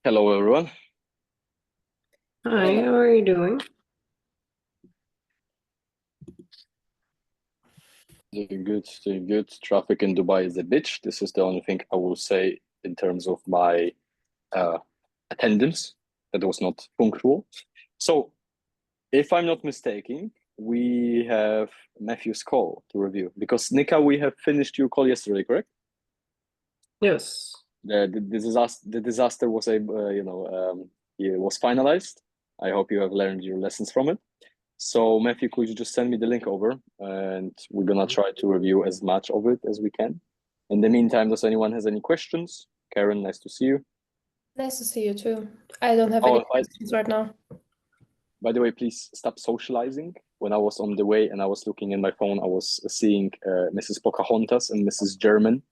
Hello, everyone. Hi, how are you doing? Doing good, doing good. Traffic in Dubai is a bitch. This is the only thing I will say in terms of my attendance that was not punctual. So, if I'm not mistaken, we have Matthew's call to review because Nika, we have finished your call yesterday, correct? Yes. The disaster was it was finalized. I hope you have learned your lessons from it. So Matthew, could you just send me the link over and we're gonna try to review as much of it as we can. In the meantime, does anyone has any questions? Karen, nice to see you. Nice to see you too. I don't have any questions right now. By the way, please stop socializing. When I was on the way and I was looking in my phone, I was seeing Mrs. Pocahontas and Mrs. German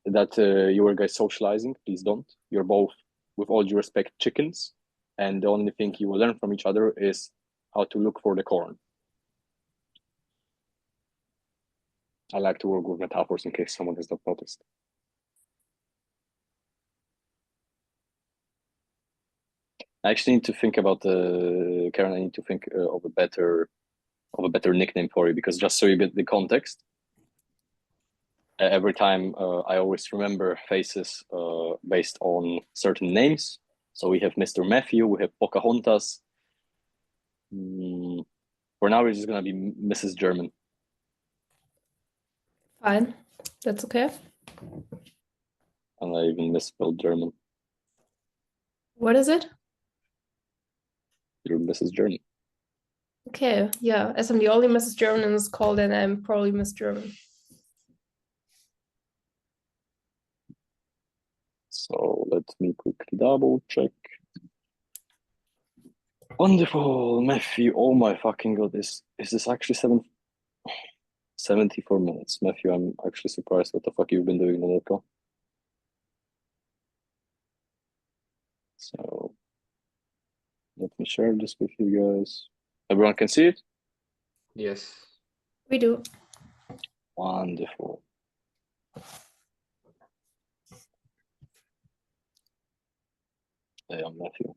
that you were guys socializing. Please don't. You're both, with all due respect, chickens. And the only thing you will learn from each other is how to look for the corn. I like to work with metaphors in case someone has not noticed. I actually need to think about Karen. I need to think of a better nickname for you because just so you get the context. Every time I always remember faces based on certain names. So we have Mr. Matthew, we have Pocahontas. For now, we're just gonna be Mrs. German. Fine, that's okay. And I even misspelled German. What is it? You're Mrs. German. Okay, yeah. As I'm the only Mrs. German in this call, then I'm probably Miss German. So let me quickly double check. Wonderful, Matthew. Oh my fucking god, is this actually 74 minutes? Matthew, I'm actually surprised what the fuck you've been doing on that call. So let me share this with you guys. Everyone can see it? Yes. We do. Wonderful. Hey, I'm Matthew.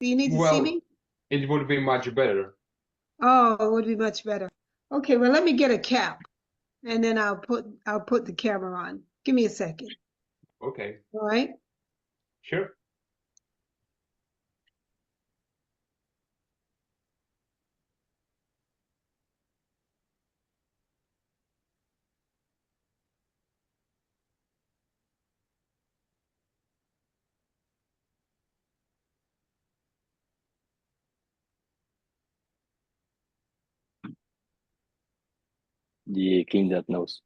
Do you need to see me? It would be much better. Oh, it would be much better. Okay, well, let me get a cap and then I'll put the camera on. Give me a second. Okay. All right. Sure. Yeah, clean that nose.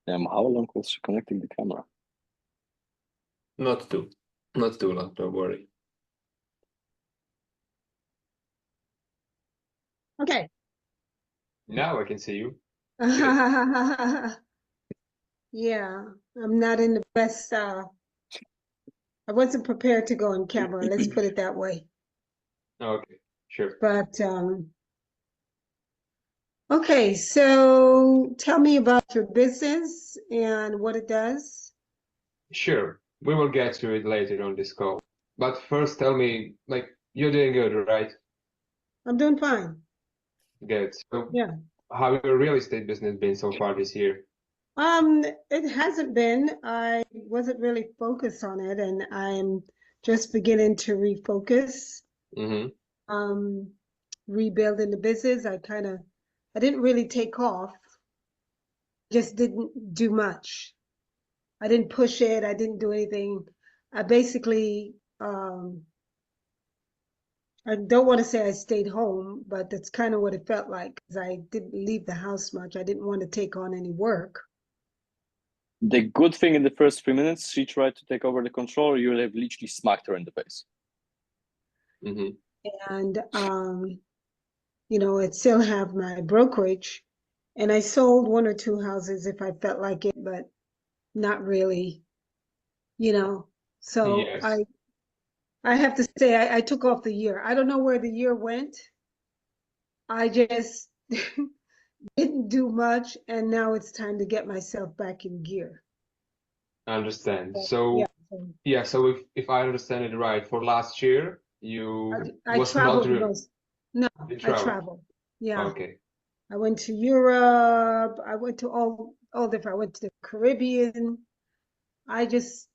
How long was she connecting the camera? Not too long, don't worry. Okay. Now I can see you. Yeah, I'm not in the best, I wasn't prepared to go on camera. Let's put it that way. Okay, sure. But, okay, so tell me about your business and what it does. Sure. We will get to it later on this call. But first tell me, you're doing good, right? I'm doing fine. Good. So Yeah. how your real estate business been so far this year? It hasn't been. I wasn't really focused on it, and I'm just beginning to refocus. Mm-hmm. Rebuilding the business. I didn't really take off. Just didn't do much. I didn't push it. I didn't do anything. I basically, I don't want to say I stayed home, but that's kind of what it felt like because I didn't leave the house much. I didn't want to take on any work. The good thing in the first 3 minutes, she tried to take over the control. You have literally smacked her in the face. Mm-hmm. And, I'd still have my brokerage. And I sold 1 or 2 houses if I felt like it, but not really you know. So Yes. I have to say I took off the year. I don't know where the year went. I just didn't do much, and now it's time to get myself back in gear. I understand. But So yeah, so yeah, so if I understand it right, for last year you I was not traveled really most. No, you I traveled. traveled. Yeah, Okay. I went to Europe. I went to all different. I went to the Caribbean. I just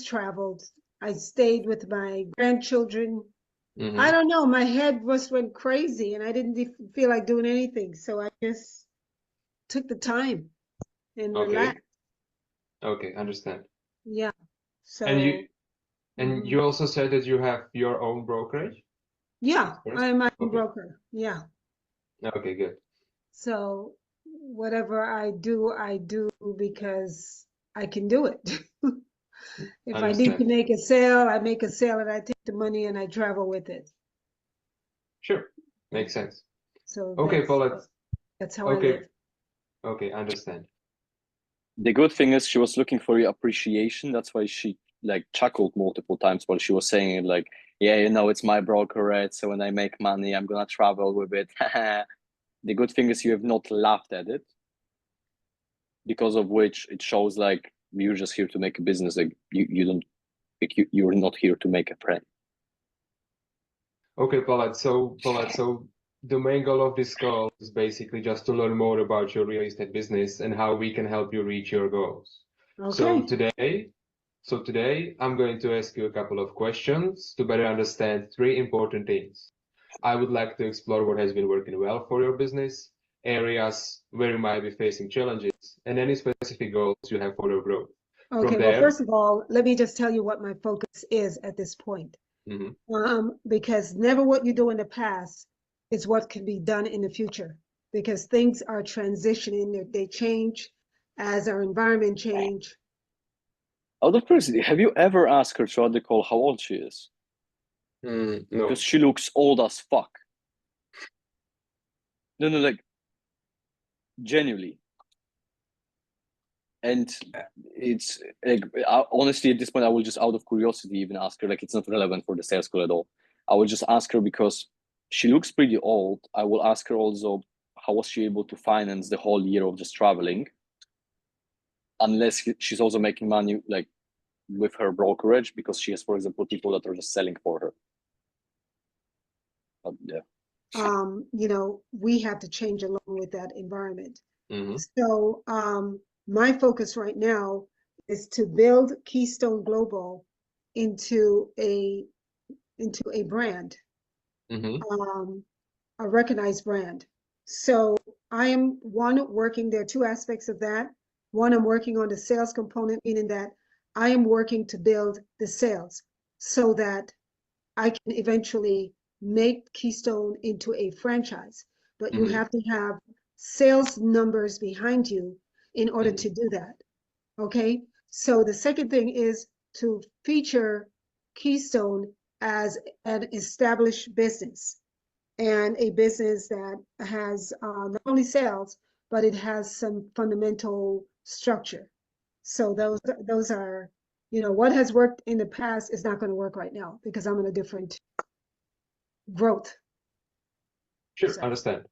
traveled. I stayed with my grandchildren. I don't know. My head just went crazy, and I didn't feel like doing anything. So I just took the time and Okay. relaxed. Okay, understand. Yeah. And So and you also said that you have your own brokerage? yeah, First? I'm my own Okay. broker. Yeah. Okay, good. So whatever I do because I can do it. If I need to Understand. make a sale, I make a sale and I take the money and I travel with it. Sure. Makes sense. So Okay, Paulette. that's how I Okay. live. Okay, understand. The good thing is she was looking for your appreciation. That's why she like chuckled multiple times while she was saying it, like, yeah, you know, it's my brokerage, so when I make money, I'm gonna travel with it. The good thing is you have not laughed at it, because of which it shows like you're just here to make a business. Like you don't, like you're not here to make a friend. Okay, Paulette. So the main goal of this call is basically just to learn more about your real estate business and how we can help you reach your goals. So Okay. today I'm going to ask you a couple of questions to better understand three important things. I would like to explore what has been working well for your business, areas where you might be facing challenges, and any specific goals you have for your growth. From Okay. Well, there, first of all, let me just tell you what my focus is at this point. Because never what you do in the past is what can be done in the future, because things are transitioning, they change as our environment change. Out of curiosity, have you ever asked her throughout the call how old she is? no. Because she looks old as fuck. No, like genuinely. And it's like, honestly, at this point, I will just out of curiosity even ask her. Like, it's not relevant for the sales call at all. I will just ask her because she looks pretty old. I will ask her also how was she able to finance the whole year of just traveling, unless she's also making money like with her brokerage, because she has, for example, people that are just selling for her. But yeah. You know, we have to change along with that environment. Mm-hmm. So my focus right now is to build Keystone Global into a brand, a recognized brand. So I am working, there are two aspects of that. One, I'm working on the sales component, meaning that I am working to build the sales so that I can eventually make Keystone into a franchise. But you have to have sales numbers behind you in order to do that. Okay. So the second thing is to feature Keystone as an established business, and a business that has not only sales, but it has some fundamental structure. So those are, you know, what has worked in the past is not going to work right now because I'm in a different growth. Sure, understand.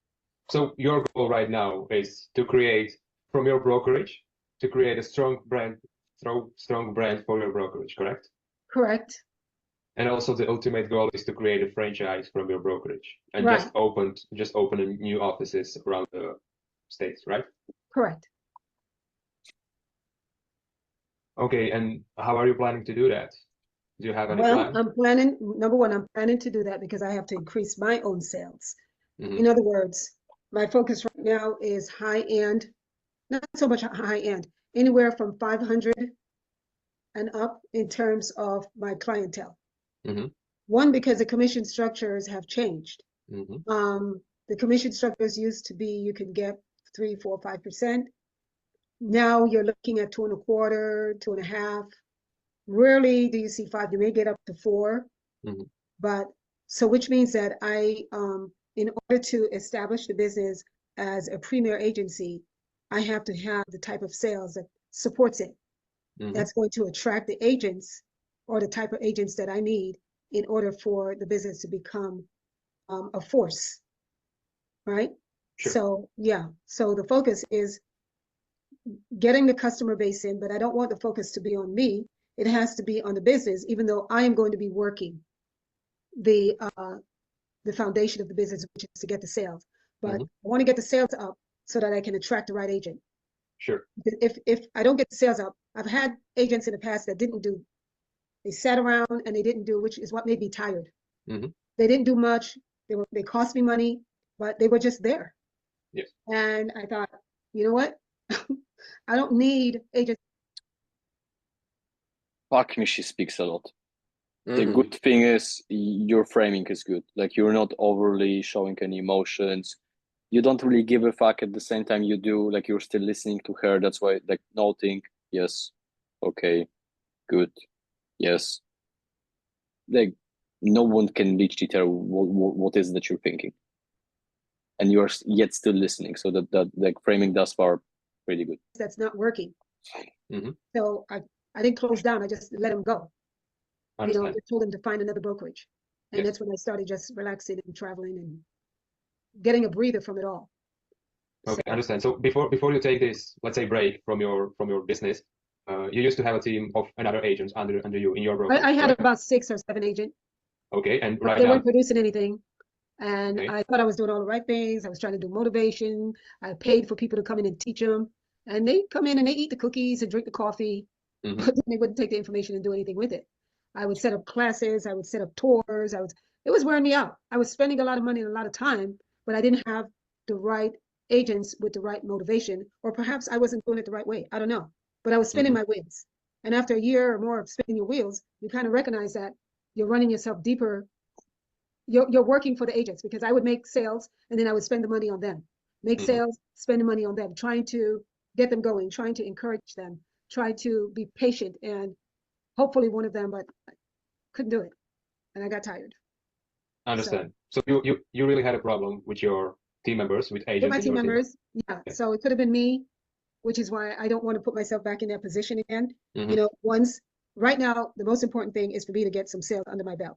So your goal right now is to create, from your brokerage, to create a strong brand for your brokerage, correct? Correct. And also the ultimate goal is to create a franchise from your brokerage and Right. just open new offices around the states, right? Correct. Okay, and how are you planning to do that? Do you have any Well, plan? I'm planning, number one, I'm planning to do that because I have to increase my own sales. In other words, my focus right now is high end, not so much high end, anywhere from 500 and up in terms of my clientele. One, because the commission structures have changed. The commission structures used to be you can get 3, 4, 5%. Now you're looking at 2.25, 2.5. Rarely do you see 5. You may get up to 4. But so which means that in order to establish the business as a premier agency, I have to have the type of sales that supports it. that's going to attract the agents or the type of agents that I need in order for the business to become a force, right? Sure. So yeah, so the focus is getting the customer base in, but I don't want the focus to be on me. It has to be on the business, even though I am going to be working the foundation of the business, which is to get the sales. But I want to get the sales up so that I can attract the right agent. Sure. If I don't get the sales up, I've had agents in the past that didn't do. They sat around and they didn't do, which is what made me tired. They didn't do much. They cost me money, but they were just there. Yes. And I thought, you know what? I don't need agents. Fuck me, she speaks a lot. The good thing is your framing is good. Like, you're not overly showing any emotions. You don't really give a fuck at the same time you do. Like, you're still listening to her. That's why, like, noting, yes, okay, good, yes. Like, no one can literally tell what is that you're thinking. And you are yet still listening. So that like framing thus far, really good. That's not working. So I didn't close down. I just let them go. You know, I told them to find another brokerage. And that's when I started just relaxing and traveling and getting a breather from it all. Okay, I understand. So before you take this, let's say, break from your business, you used to have a team of another agents under you in your brokerage. I had correct? about 6 or 7 agents. Okay, and But right they now, weren't producing anything. And Okay. I thought I was doing all the right things. I was trying to do motivation. I paid for people to come in and teach them. And they come in and they eat the cookies and drink the coffee, but then they wouldn't take the information and do anything with it. I would set up classes. I would set up tours. It was wearing me out. I was spending a lot of money and a lot of time, but I didn't have the right agents with the right motivation, or perhaps I wasn't doing it the right way. I don't know, but I was spinning my wheels. And after a year or more of spinning your wheels, you kind of recognize that you're running yourself deeper. You're working for the agents, because I would make sales and then I would spend the money on them. Make sales, spend the money on them, trying to get them going, trying to encourage them, try to be patient, and hopefully one of them, but I couldn't do it. And I got tired. I understand. So you really had a problem with your team members, with agents With my in team your members, yeah. Yeah. So it could have been me, which is why I don't want to put myself back in that position again. You know, right now, the most important thing is for me to get some sales under my belt.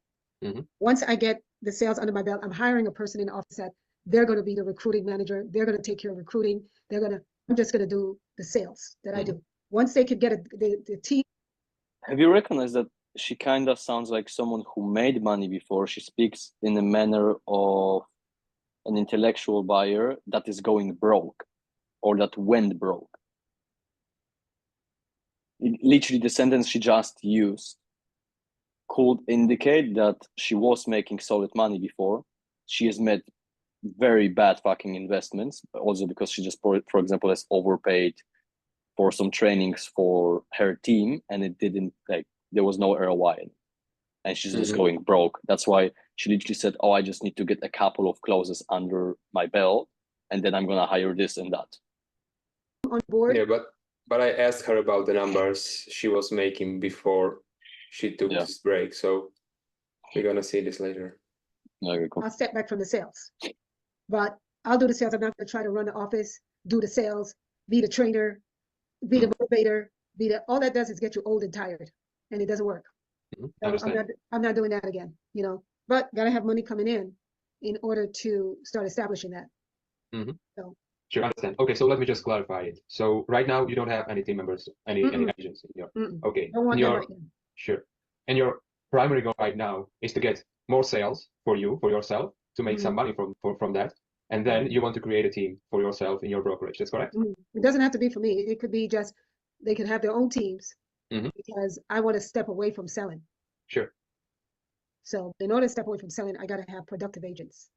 Once I get the sales under my belt, I'm hiring a person in the office that they're going to be the recruiting manager. They're going to take care of recruiting. I'm just going to do the sales that I do. Once they could get the team. Have you recognized that she kind of sounds like someone who made money before? She speaks in a manner of an intellectual buyer that is going broke, or that went broke. Literally, the sentence she just used could indicate that she was making solid money before. She has made very bad fucking investments, also because she just, for example, has overpaid for some trainings for her team, and it didn't, like, there was no ROI, and she's just going broke. That's why she literally said, oh, I just need to get a couple of closes under my belt, and then I'm gonna hire this and that. On board. Yeah, but I asked her about the numbers she was making before she took this break, so we're gonna see this later. Okay, cool. I'll step back from the sales, but I'll do the sales. I'm not going to try to run the office, do the sales, be the trainer, be the motivator, all that does is get you old and tired, and it doesn't work. So I'm not doing that again, you know, but gotta have money coming in order to start establishing that. So. Sure, understand. Okay, so let me just clarify it. So right now you don't have any team members, any agents in your. Okay. Don't want that right now. Sure. And your primary goal right now is to get more sales for yourself, to make some money from that. And then you want to create a team for yourself in your brokerage. That's correct? It doesn't have to be for me. It could be just, they can have their own teams, because I want to step away from selling. Sure. So in order to step away from selling, I got to have productive agents.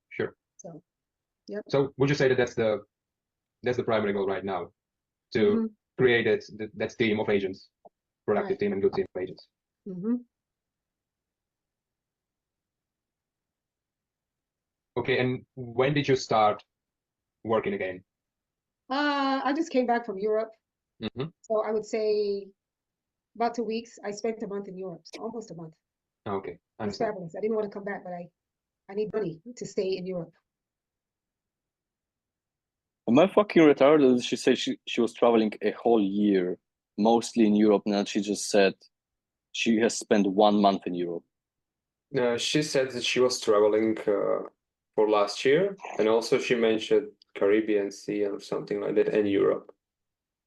Sure. So, yep. So would you say that that's the primary goal right now, to create that team of agents, productive team and good team of agents? Okay, and when did you start working again? I just came back from Europe. So I would say about 2 weeks. I spent a month in Europe, so almost a month. Okay, I It's understand. fabulous. I didn't want to come back, but I need money to stay in Europe. Am I fucking retarded? She said she was traveling a whole year mostly in Europe now. She just said she has spent 1 month in Europe. She said that she was traveling for last year, and also she mentioned Caribbean Sea or something like that, and Europe.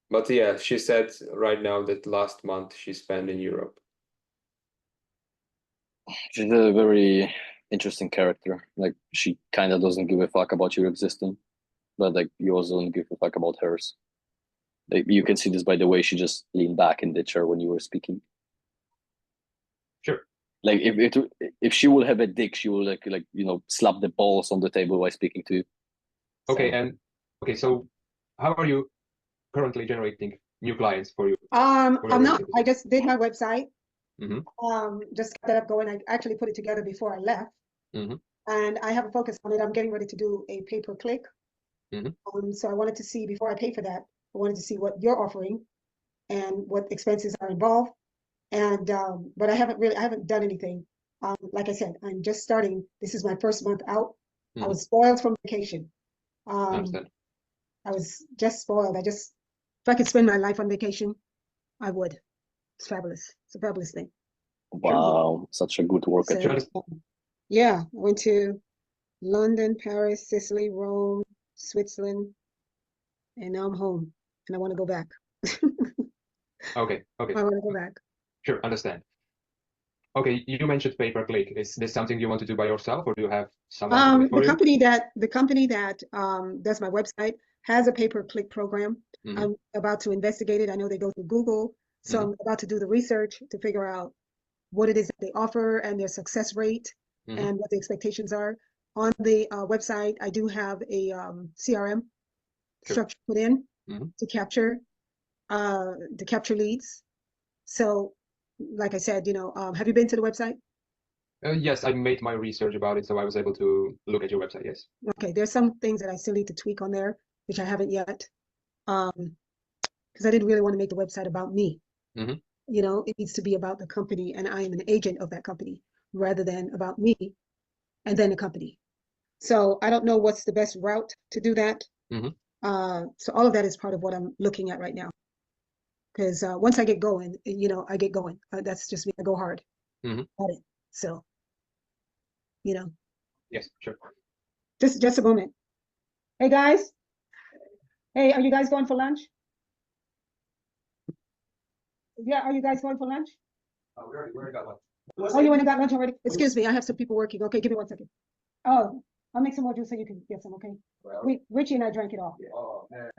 But yeah, she said right now that last month she spent in Europe. She's a very interesting character. Like, she kind of doesn't give a fuck about your existence, but like you also don't give a fuck about hers. Like, you can see this by the way she just leaned back in the chair when you were speaking. Sure. Like, if she would have a dick, she would like slap the balls on the table while speaking to you. Okay, so how are you currently generating new clients for you? I'm your not. business? I just did my website. Mhm. Just got that up going. I actually put it together before I left. Mhm. And I have a focus on it. I'm getting ready to do a pay-per-click. Mhm. So I wanted to see, before I pay for that, I wanted to see what you're offering and what expenses are involved. And but I haven't done anything. Like I said, I'm just starting. This is my first month out. I was spoiled from vacation. I understand. I was just spoiled. if I could spend my life on vacation, I would. It's fabulous. It's a fabulous thing. Wow, such a good work So, ethic. yeah, I went to London, Paris, Sicily, Rome, Switzerland, and now I'm home and I want to go back. Okay. I want to go back. Sure, understand. Okay, you mentioned pay-per-click. Is this something you want to do by yourself, or do you have someone to do it for The you? company that does my website has a pay-per-click program. Mhm. I'm about to investigate it. I know they go through Google, so I'm about to do the research to figure out what it is that they offer and their success rate and what the expectations are. On the website, I do have a CRM structure put in to capture leads. So, like I said, have you been to the website? Yes, I made my research about it, so I was able to look at your website, yes. Okay, there's some things that I still need to tweak on there, which I haven't yet. Because I didn't really want to make the website about me. It needs to be about the company, and I am an agent of that company rather than about me and then the company. So I don't know what's the best route to do that. So all of that is part of what I'm looking at right now. Because once I get going, I get going. That's just me. I go hard at it. So, Yes, sure. just a moment. Hey guys. Hey, are you guys going for lunch? Yeah, are you guys going for lunch? We already got one. Oh, you went and got lunch already? Excuse me, I have some people working. Okay, give me 1 second. Oh, I'll make some more juice so you can get some, okay? Richie and I drank it all. Oh, man.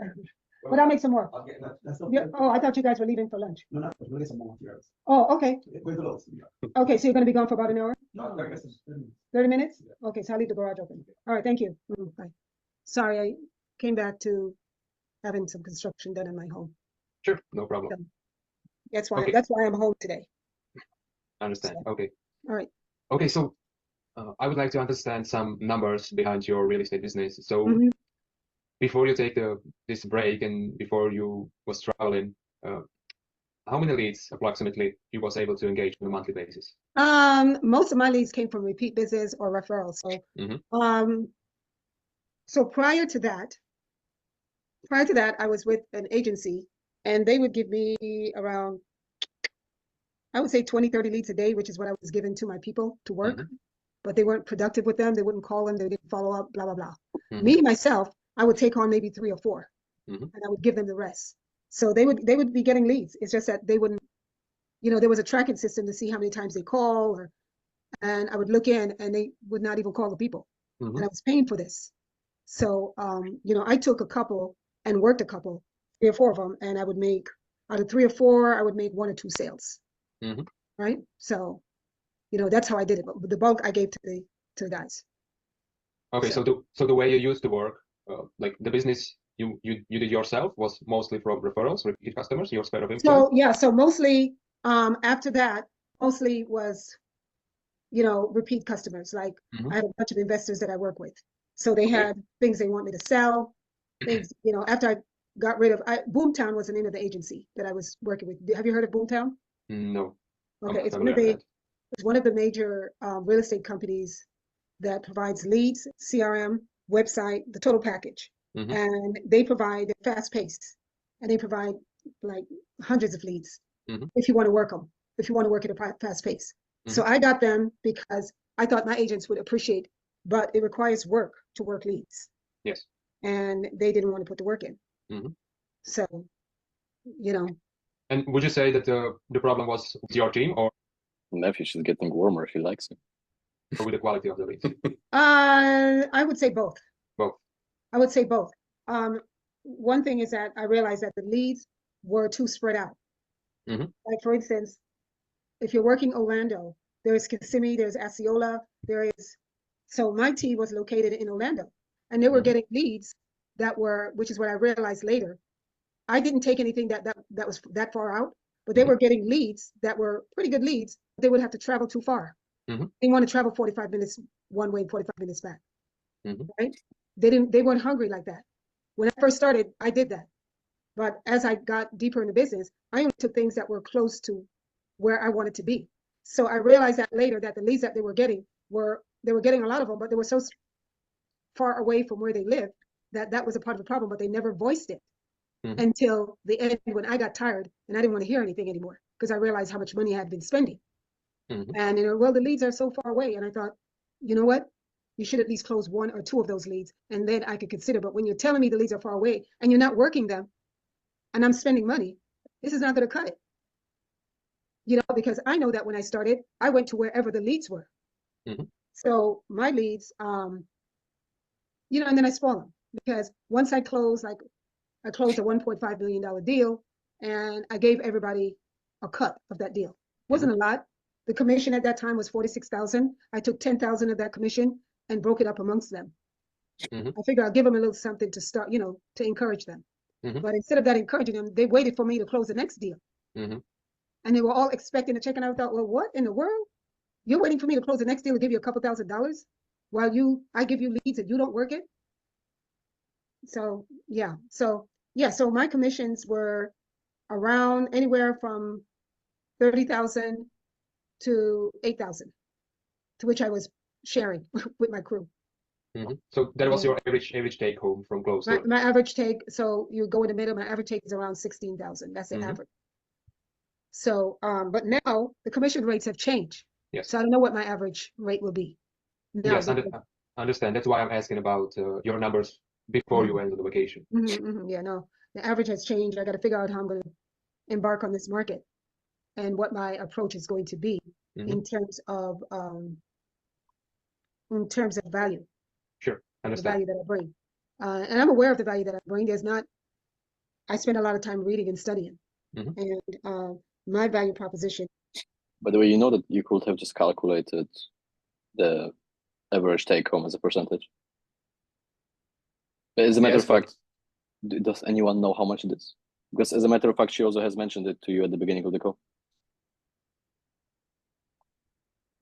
But I'll make some more. I'll get that. Yeah. Oh, I thought you guys were leaving for lunch. No, we'll get some more. Oh, okay. We're close. Okay, so you're gonna be gone for about an hour? No, 30 minutes? Okay, so I'll leave the garage open. All right, thank you. Bye. Sorry, I came back to having some construction done in my home. Sure, no problem. That's why Okay. that's why I'm home today. Understand. Okay. All right. Okay, so I would like to understand some numbers behind your real estate business. So before you take this break and before you was traveling, how many leads approximately you was able to engage on a monthly basis? Most of my leads came from repeat business or referrals. So, so prior to that, I was with an agency and they would give me around, I would say 20, 30 leads a day, which is what I was given to my people to work, but they weren't productive with them. They wouldn't call them. They didn't follow up, blah, blah, blah. Me, myself, I would take on maybe 3 or 4 and I would give them the rest. So they would be getting leads. It's just that they wouldn't, there was a tracking system to see how many times they call and I would look in and they would not even call the people. And I was paying for this. So, I took a couple and worked a couple, 3 or 4 of them, and I would make, out of 3 or 4, I would make 1 or 2 sales. Right? So, that's how I did it. But the bulk I gave to the guys. Okay, so the way you used to work, like the business you did yourself was mostly from referrals, repeat customers, your sphere of influence? So yeah, so mostly after that, mostly was, repeat customers. Like I had a bunch of investors that I work with. So they had things they want me to sell, things, after I got rid of, Boomtown was the name of the agency that I was working with. Have you heard of Boomtown? No. Okay, it's one of the major real estate companies that provides leads, CRM, website, the total package. And they provide fast pace and they provide like hundreds of leads Mhm. if you want to work them, if you want to work at a fast pace. So I got them because I thought my agents would appreciate, but it requires work to work leads, Yes. and they didn't want to put the work in. Mhm. So, you know, And would you say that the problem was with your team or Maybe she's getting warmer if he likes it. with the quality of the leads? I would say both. Both. I would say both. One thing is that I realized that the leads were too spread out. Like, for instance, if you're working Orlando, there's Kissimmee, there's Osceola, there is. So my team was located in Orlando, and they were getting leads that were, which is what I realized later. I didn't take anything that was that far out, but they were getting leads that were pretty good leads. They would have to travel too far. They want to travel 45 minutes one way, 45 minutes back. Right? They weren't hungry like that. When I first started, I did that. But as I got deeper in the business, I only took things that were close to where I wanted to be. So I realized that later that the leads that they were getting they were getting a lot of them, but they were so far away from where they lived that was a part of the problem, but they never voiced it until the end when I got tired and I didn't want to hear anything anymore because I realized how much money I had been spending. And, you know, well, the leads are so far away. And I thought, you know what? You should at least close 1 or 2 of those leads, and then I could consider. But when you're telling me the leads are far away and you're not working them and I'm spending money, this is not going to cut it. You know, because I know that when I started, I went to wherever the leads were. So my leads, you know, and then I spoil them because once I closed, like I closed a $1.5 million deal and I gave everybody a cut of that deal. Wasn't a lot. The commission at that time was $46,000. I took $10,000 of that commission and broke it up amongst them. I figured I'll give them a little something to start, you know, to encourage them. But instead of that encouraging them, they waited for me to close the next deal. And they were all expecting a check. And I thought, well, what in the world? You're waiting for me to close the next deal and give you a couple $1,000s while I give you leads and you don't work it? So, yeah. So my commissions were around anywhere from 30,000 to 8,000, to which I was sharing with my crew. So that was your average take home from close deals. My average take, so you go in the middle, my average take is around 16,000. That's the average. So, but now the commission rates have changed. Yes. So I don't know what my average rate will be. Now, Yes, I understand. That's why I'm asking about your numbers before you went on the vacation. Yeah, no, the average has changed. I got to figure out how I'm going to embark on this market and what my approach is going to be in terms of value. Sure, The understand. value that I bring. And I'm aware of the value that I bring. I spend a lot of time reading and studying. And my value proposition. By the way, you know that you could have just calculated the average take home as a percentage. But as a matter of fact, does anyone know how much it is? Because as a matter of fact, she also has mentioned it to you at the beginning of the call.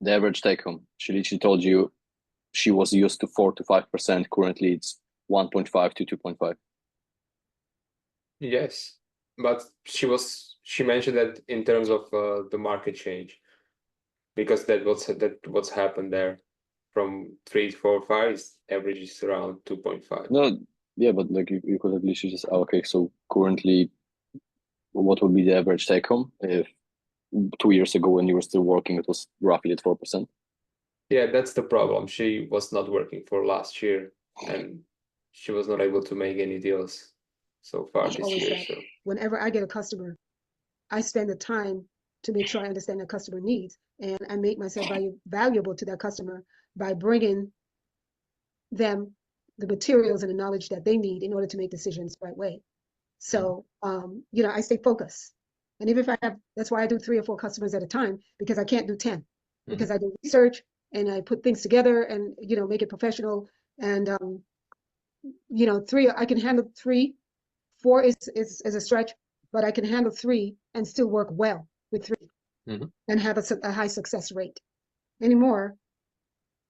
The average take home. She literally told you she was used to 4 to 5%. Currently, it's 1.5 to 2.5. Yes, but she mentioned that in terms of the market change, because what's happened there from 3 to 4, 5 average is around 2.5. No, yeah, but like you could at least just okay. So currently, what would be the average take home if 2 years ago when you were still working, it was roughly at 4%? Yeah, that's the problem. She was not working for last year, and she was not able to make any deals so far this year. So whenever I get a customer, I spend the time to make sure I understand the customer needs, and I make myself valuable to that customer by bringing them the materials and the knowledge that they need in order to make decisions the right way. So, you know, I stay focused. And even if that's why I do 3 or 4 customers at a time, because I can't do 10, because I do research and I put things together and, you know, make it professional. And, you know, 3, I can handle 3, 4 is a stretch, but I can handle 3 and still work well with 3 and have a high success rate. Anymore,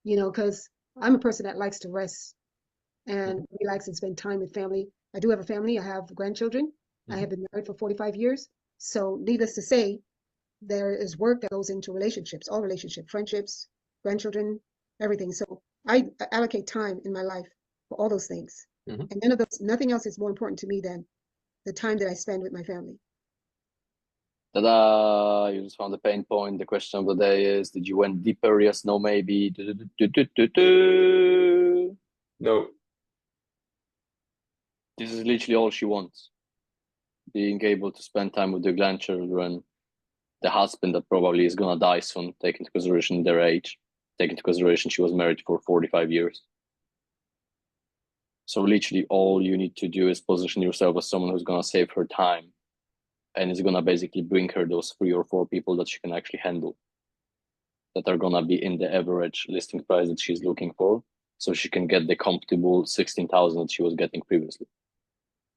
you know, because I'm a person that likes to rest and relax and spend time with family. I do have a family. I have grandchildren. I have been married for 45 years. So needless to say, there is work that goes into relationships, all relationships, friendships, grandchildren, everything. So I allocate time in my life for all those things. And nothing else is more important to me than the time that I spend with my family. Ta-da! You just found the pain point. The question of the day is: did you went deeper? Yes, no, maybe. No. This is literally all she wants. Being able to spend time with the grandchildren, the husband that probably is gonna die soon, take into consideration their age, take into consideration she was married for 45 years. So literally all you need to do is position yourself as someone who's gonna save her time and is gonna basically bring her those 3 or 4 people that she can actually handle, that are gonna be in the average listing price that she's looking for, so she can get the comfortable 16,000 that she was getting previously.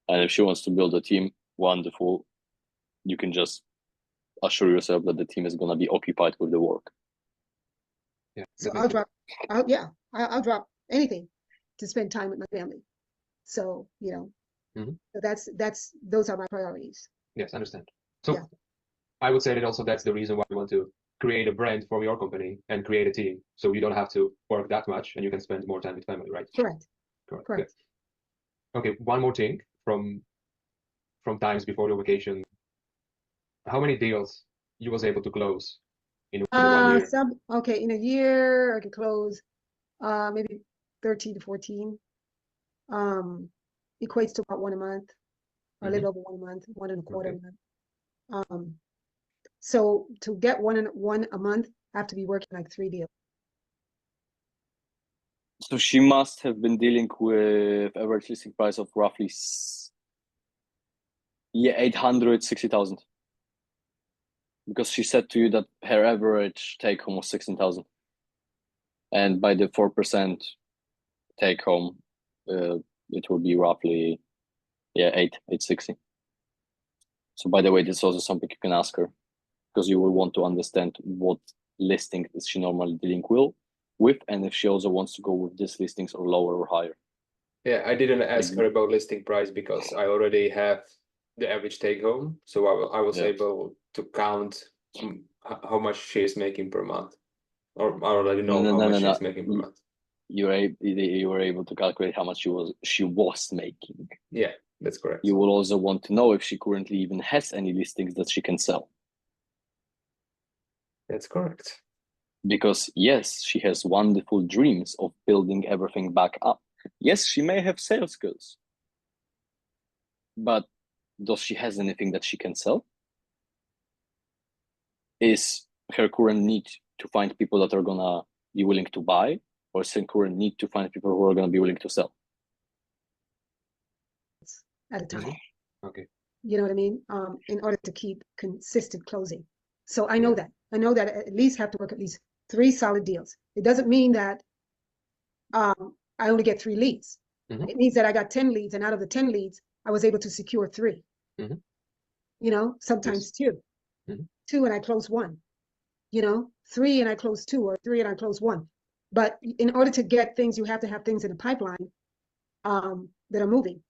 And if she wants to build a team, wonderful. You can just assure yourself that the team is gonna be occupied with the work. Yeah. So definitely. I'll drop anything to spend time with my family. So, you know, Mhm. so those are my priorities. Yes, understand. So Yeah. I would say that also that's the reason why you want to create a brand for your company and create a team, so you don't have to work that much and you can spend more time with family, right? Correct. Correct. Correct. Good. Okay, one more thing from times before your vacation. How many deals you was able to close in 1 year? In a year I could close maybe 13 to 14. Equates to about one a month, or a little over 1 month, 1.25 Okay. month. So to get one a month, I have to be working like 3 deals. So she must have been dealing with average listing price of roughly 860,000. Because she said to you that her average take home was 16,000. And by the 4% take home, it will be roughly 860. So by the way, this is also something you can ask her, because you will want to understand what listing is she normally dealing with, and if she also wants to go with these listings or lower or higher. Yeah, I didn't ask her about listing price because I already have the average take home, so I was Yeah. able to count how much she is making per month, or I already know No, how no, much no, she no. is making per month. You were able to calculate how much she was making. Yeah, that's correct. You will also want to know if she currently even has any listings that she can sell. That's correct. Because yes, she has wonderful dreams of building everything back up. Yes, she may have sales skills, but does she has anything that she can sell? Is her current need to find people that are gonna be willing to buy, or is her current need to find people who are gonna be willing to sell? At a time. Okay. You know what I mean? In order to keep consistent closing. So I know that. I know that I at least have to work at least 3 solid deals. It doesn't mean that I only get 3 leads. Mhm. It means that I got 10 leads, and out of the 10 leads, I was able to secure 3. Mhm. You know, sometimes 2. Mhm. 2 and I close 1. You know, 3 and I close 2, or 3 and I close 1. But in order to get things, you have to have things in the pipeline that are moving.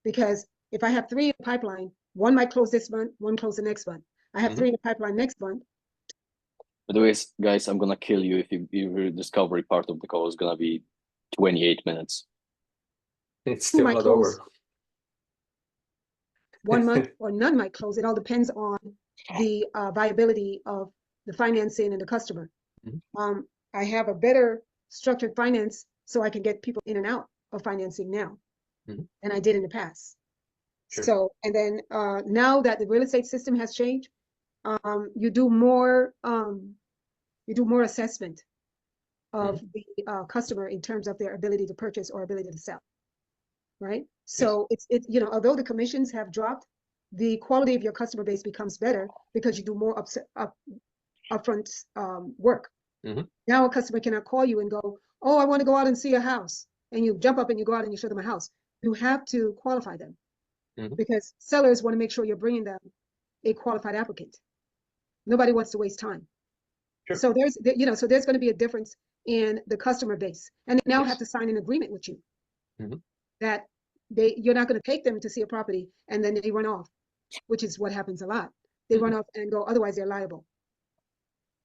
Because if I have 3 in the pipeline, 1 might close this month, 1 close the next month. I have 3 in the pipeline next month. By the way, guys, I'm gonna kill you if your discovery part of the call is gonna be 28 minutes. It's 2 still might not close over. 1 month, or none might close. It all depends on the viability of the financing and the customer. Mhm. I have a better structured finance, so I can get people in and out of financing now Mhm. than I did in the past. Sure. So, and then now that the real estate system has changed, you do more assessment of the customer in terms of their ability to purchase or ability to sell, right? So it's you know, although the commissions have dropped, the quality of your customer base becomes better because you do more upfront work. Mhm. Now a customer cannot call you and go, oh, I want to go out and see a house, and you jump up and you go out and you show them a house. You have to qualify them, Mhm. because sellers want to make sure you're bringing them a qualified applicant. Nobody wants to waste time. Sure. So there's going to be a difference in the customer base, and they now Yes. have to sign an agreement with you Mhm. that you're not going to take them to see a property and then they run off, which is what happens a lot. They run off and go, otherwise they're liable.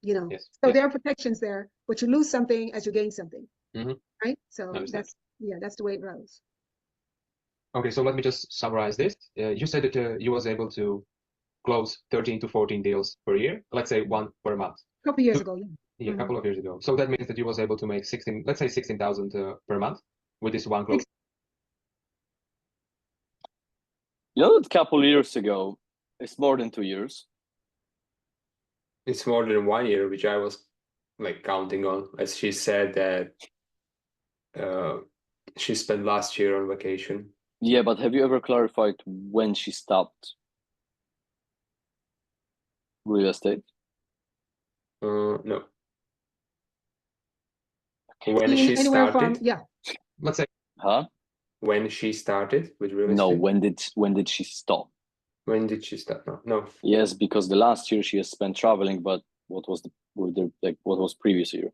You know, Yes. so Yes. there are protections there, but you lose something as you gain something, Mhm. right? So Understand. that's the way it goes. Okay, so let me just summarize this. You said that you was able to close 13 to 14 deals per year, let's say one per month. A couple years ago, yeah. Yeah, a Mhm. couple of years ago. So that means that you was able to make 16, let's say 16,000 per month with this one close. You know, that couple years ago, it's more than 2 years. It's more than 1 year, which I was like counting on, as she said that she spent last year on vacation. Yeah, but have you ever clarified when she stopped real estate? No. When In she anywhere from, started, yeah, Let's say, Huh? when she started with real No, estate. when did she stop? When did she start? No. Yes, because the last year she has spent traveling, but what was what was previous year?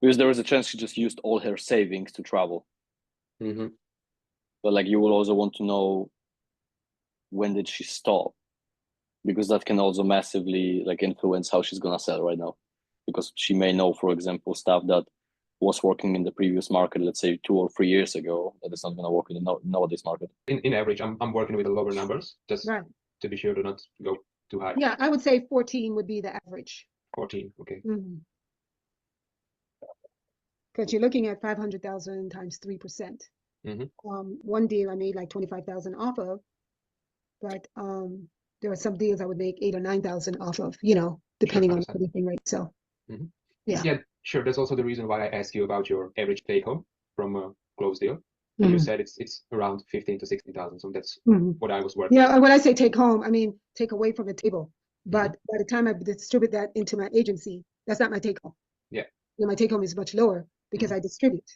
Because there was a chance she just used all her savings to travel. Mm-hmm. But like you will also want to know when did she stop? Because that can also massively like influence how she's gonna sell right now. Because she may know, for example, stuff that was working in the previous market, let's say 2 or 3 years ago, that is not gonna work in the nowadays market. in average, I'm working with the lower numbers, just right. to be sure to not go too high. Yeah, I would say 14 would be the average. 14, okay. Because you're looking at 500,000 times 3%. Mhm. One deal I made like 25,000 off of, but there are some deals I would make 8 or 9,000 off of, you know, depending on understand. everything, right? So, Mhm. yeah. Yeah, sure. That's also the reason why I asked you about your average take home from a closed deal. And you said it's around 15 to 16,000. So that's what I was working. Yeah, when I say take home, I mean take away from the table. But by the time I distribute that into my agency, that's not my take home. Yeah. You know, my take home is much lower because I distribute.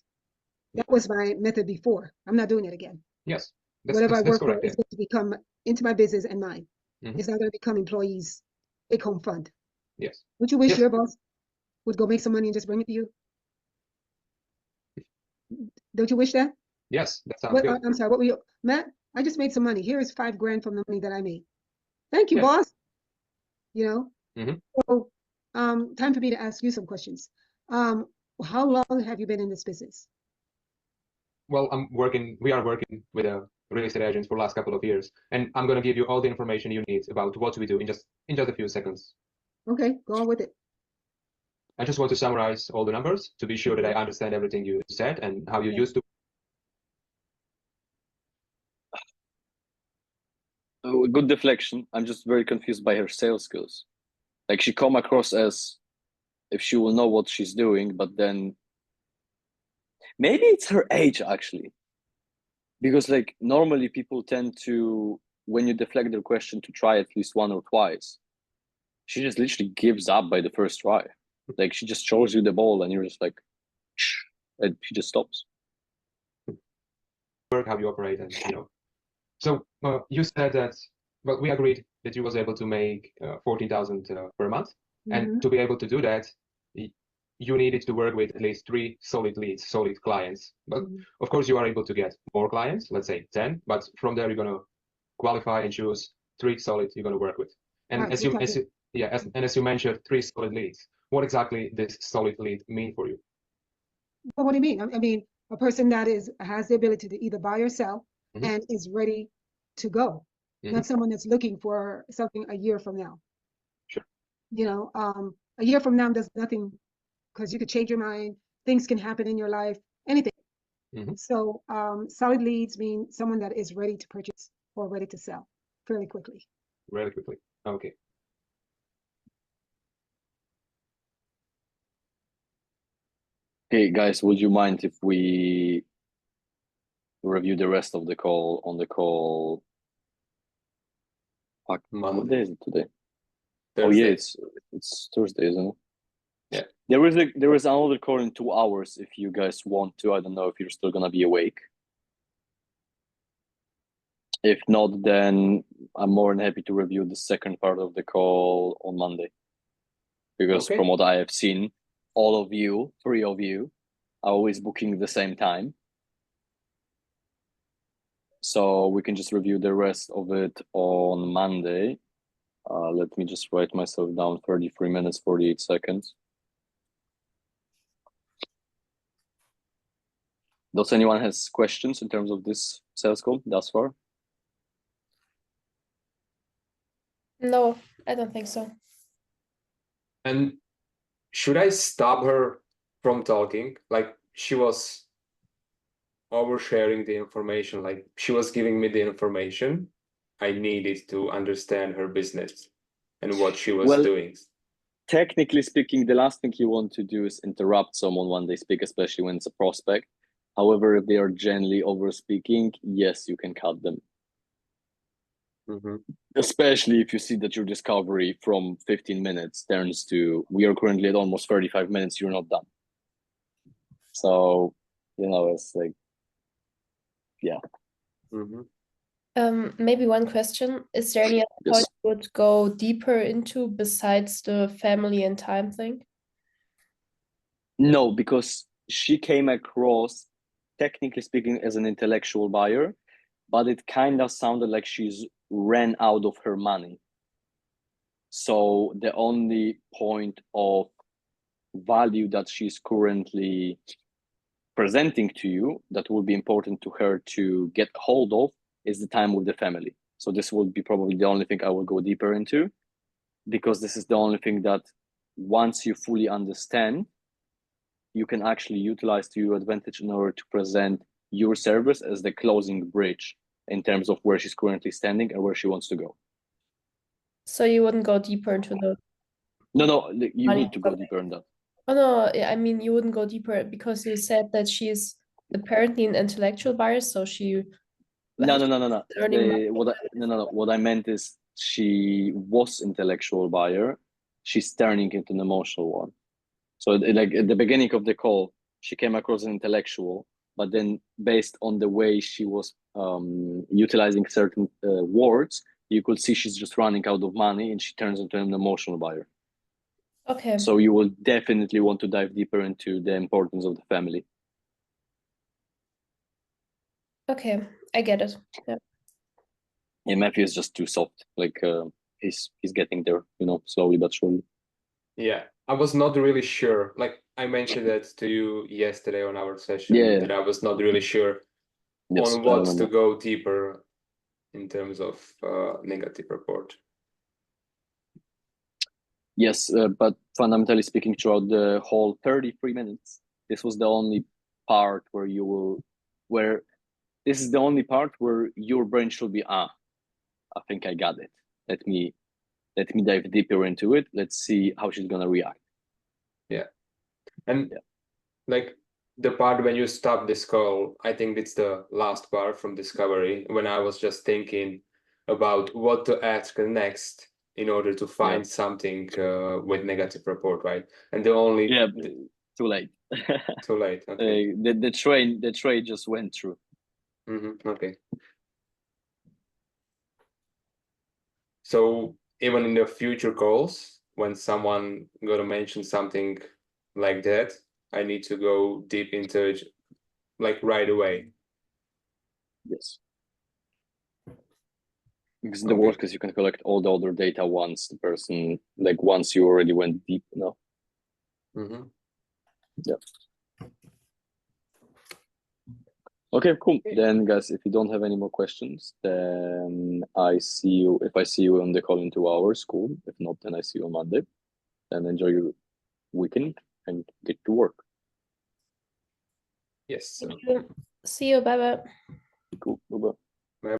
That was my method before. I'm not doing it again. Yes. Whatever I work correct, for is going to become into my business and mine. Mhm. It's not going to become employees' take home fund. Yes. Would you wish Yes. your boss would go make some money and just bring it to you? Don't you wish that? Yes, that sounds What, good. I'm sorry, what were you, Matt? I just made some money. Here is $5,000 from the money that I made. Thank you, Yeah. boss. You know? Mhm. So, time for me to ask you some questions. How long have you been in this business? Well, we are working with a real estate agents for the last couple of years, and I'm going to give you all the information you need about what we do in just a few seconds. Okay, go on with it. I just want to summarize all the numbers to be sure that I understand everything you said and how you used to. Good deflection. I'm just very confused by her sales skills. Like she come across as if she will know what she's doing, but then maybe it's her age actually. Because like normally people tend to, when you deflect their question, to try at least one or twice. She just literally gives up by the first try. Like she just throws you the ball and you're just like, shh, and she just stops. Work, how you operate, and So you said that, well, we agreed that you was able to make 14,000 per month, and to be able to do that, you needed to work with at least 3 solid leads, solid clients. But of course, you are able to get more clients, let's say 10. But from there, you're gonna qualify and choose 3 solid you're gonna work with. And Right, as you mentioned, 3 solid leads. What exactly this solid lead mean for you? Well, what do you mean? I mean, a person that has the ability to either buy or sell and is ready to go, not someone that's looking for something a year from now. Sure. You know, a year from now does nothing because you could change your mind. Things can happen in your life, anything. So solid leads mean someone that is ready to purchase or ready to sell fairly quickly. Really quickly. Okay. Okay, guys, would you mind if we review the rest of the call on the call? Fuck, what day is it today? Thursday. Oh yeah, it's Thursday, isn't it? Yeah. There is another call in 2 hours if you guys want to. I don't know if you're still gonna be awake. If not, then I'm more than happy to review the second part of the call on Monday. Because from what I have seen, all of you, 3 of you, are always booking the same time. So we can just review the rest of it on Monday. Let me just write myself down 33 minutes, 48 seconds. Does anyone has questions in terms of this sales call thus far? No, I don't think so. And should I stop her from talking? Like she was oversharing the information, like she was giving me the information I needed to understand her business and what she was doing. Technically speaking, the last thing you want to do is interrupt someone when they speak, especially when it's a prospect. However, if they are generally over speaking, yes, you can cut them. Especially if you see that your discovery from 15 minutes turns to, we are currently at almost 35 minutes, you're not done. So, it's like, yeah. Maybe one question. Is there any other Yes. point you would go deeper into besides the family and time thing? No, because she came across, technically speaking, as an intellectual buyer, but it kind of sounded like she's ran out of her money. So the only point of value that she's currently presenting to you that will be important to her to get hold of is the time with the family. So this would be probably the only thing I will go deeper into, because this is the only thing that once you fully understand, you can actually utilize to your advantage in order to present your service as the closing bridge in terms of where she's currently standing and where she wants to go. So you wouldn't go deeper into the... No, you Money need to go deeper in that. Oh no, I mean you wouldn't go deeper because you said that she's apparently an intellectual buyer, so she No. earning money. What I meant is she was intellectual buyer. She's turning into an emotional one. So like at the beginning of the call, she came across an intellectual, but then based on the way she was utilizing certain words, you could see she's just running out of money and she turns into an emotional buyer. Okay. So you will definitely want to dive deeper into the importance of the family. Okay, I get it. Yeah. Yeah, Matthew is just too soft. Like he's getting there, slowly but surely. Yeah, I was not really sure. Like I mentioned that to you yesterday on our session, Yeah. that I was not really sure Yes, on what to go deeper in terms of negative report. Yes, but fundamentally speaking, throughout the whole 33 minutes, this was the only part where this is the only part where your brain should be, I think I got it. Let me dive deeper into it. Let's see how she's gonna react. Yeah. And like the part when you stop this call, I think it's the last part from discovery, when I was just thinking about what to ask next in order to find something with negative report, right? And the only too late. Too late. Okay. The train just went through. Okay. So even in the future calls, when someone gonna mention something like that, I need to go deep into it, like right away. Yes. Because the worst case, you can collect all the other data once the person, like once you already went deep enough. Yeah. Okay, cool. Then guys, if you don't have any more questions, then I see you. If I see you on the call in 2 hours, cool. If not, then I see you on Monday. Then enjoy your weekend and get to work. Yes. Thank you. See you. Bye bye. Cool. Bye bye.